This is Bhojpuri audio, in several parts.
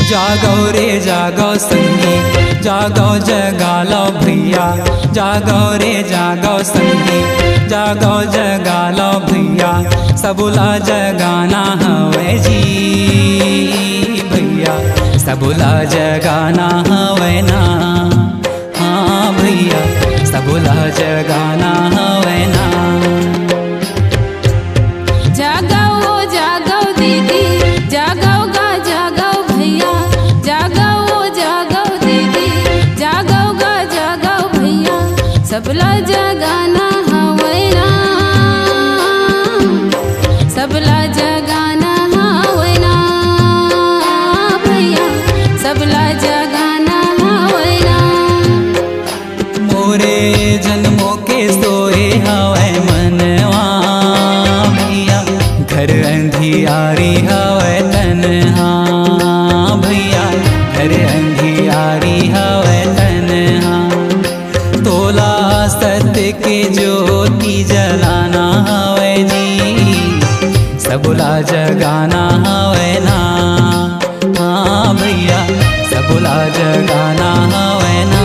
जागो रे जागो संगी, जागो जगालो भैया, जागो रे जागो संगी, जागो जगालो भैया, सबुला जगाना हवे जी भैया, सबुला जगाना हवे ना, हाँ भैया सबुला जगाना हवे ना। जागो जागो दीदी, जागो गा जागो भैया, जागो जागो दीदी, जागो गा जागो भैया, सबला जगाना हवे ना, सबला जगाना हवे ना भैया, सबला जगाना हवे ना। मोरे जन्मों के सोए हवे मनवा भैया, घर अंधियारी हवे तन्हा भैया, घर अंधियारी हवे तन्हा। तोला सत्य के ज्योति जलाना हवे जी, सबुला जगाना हवे ना, हाँ भैया सबुला जगाना हवे ना।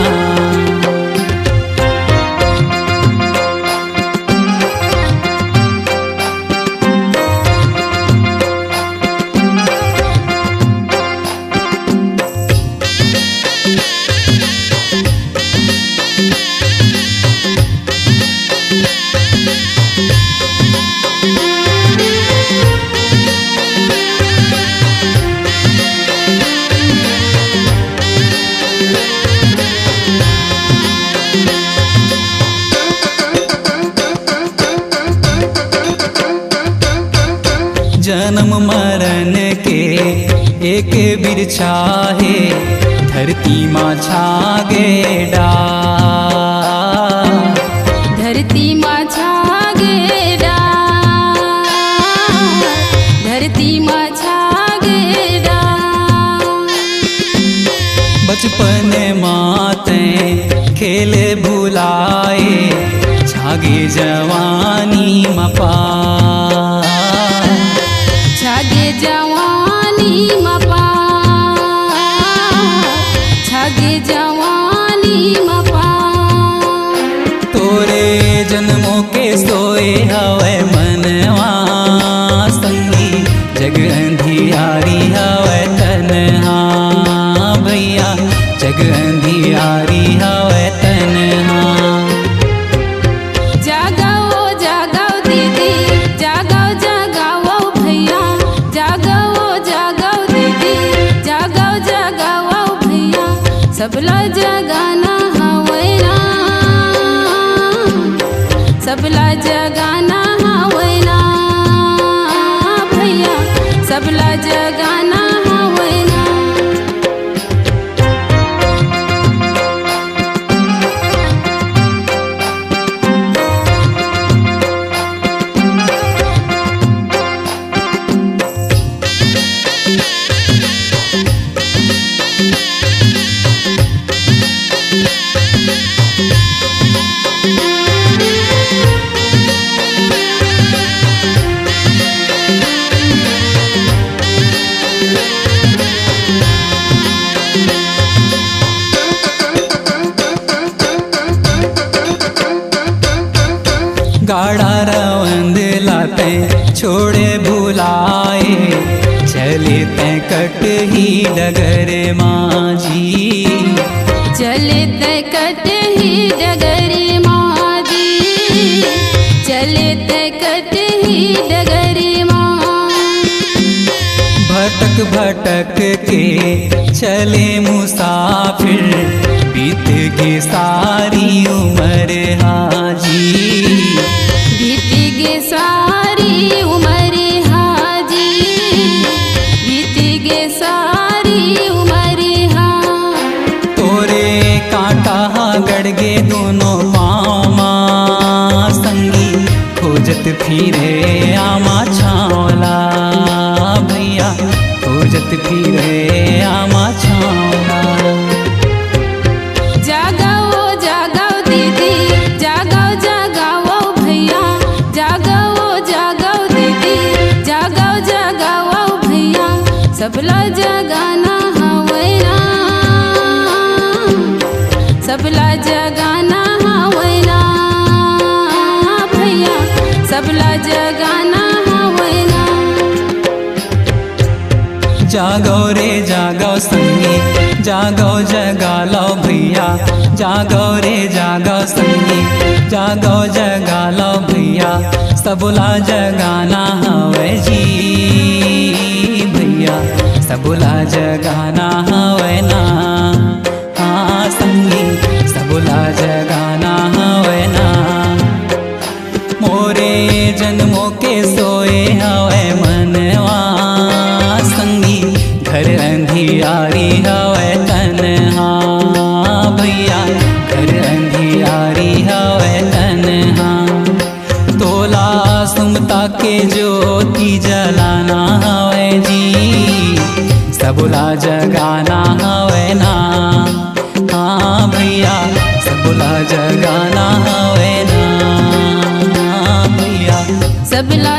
जन्म मरण के एक बिरछा है, धरती माँ छागे डार, धरती माँ छागे डार, धरती माँ छागे डार। बचपन माते खेले भुलाए, छागे जवानी मपा, छागे जवानी मपा, छागे जवानी मपा। तोरे जन्मों के सोए हवे मनवा संगी, जग अंधियारी हवे तन्हा भैया, जग अंधियारी हवे तन्हा। जागो जागो दीदी, जागो जागो भैया, जागो जागो दीदी, जागो जागो भैया, सबला जगाना हवे ना, सबला जगाना हवे ना भैया, सबला जगाना हवे ना। गाड़ा रवंद लाते छोड़े भुलाए, चले ते कट ही डगर माजी, चले ते कट ही डगर माजी, चले ते कट ही डगर माँ। भटक भटक के चले मुसाफिर, बीत के सारी उम्र हाजी, बीत गे सारी उम्र हाजी, बीत गे सारी उम्र हाँ। तोरे कांटा गड़गे दोनों पामा संगी, खोजत फिरे आमा छावला भैया, खोजत फिरे आमा छावला। जागो जागो दीदी, जागो जागो भैया, जागो जागो दीदी, जागो जागो भैया, सबला जगाना हाँ। सबला जगाना हवैना भैया सबला जगाना हवैना। जागो रे जागो संगी जागो जगा लो भैया जागो रे जागो संगी जागो जगा लो भैया सबला जगाना हवे जी भैया सबला जगाना हवे ना हाँ संगी सबला जगाना हवे ना। मोरे जन्मों के सोए हवे मनवा संगी घर अंधियारी हवे तन्हा भैया घर अंधियारी हवे तन्हा। तोला सुमता के ज्योति जलाना हवे जी सबला जगाना हवे ना हाँ भैया सबला जगाना हवे ना भैया सबला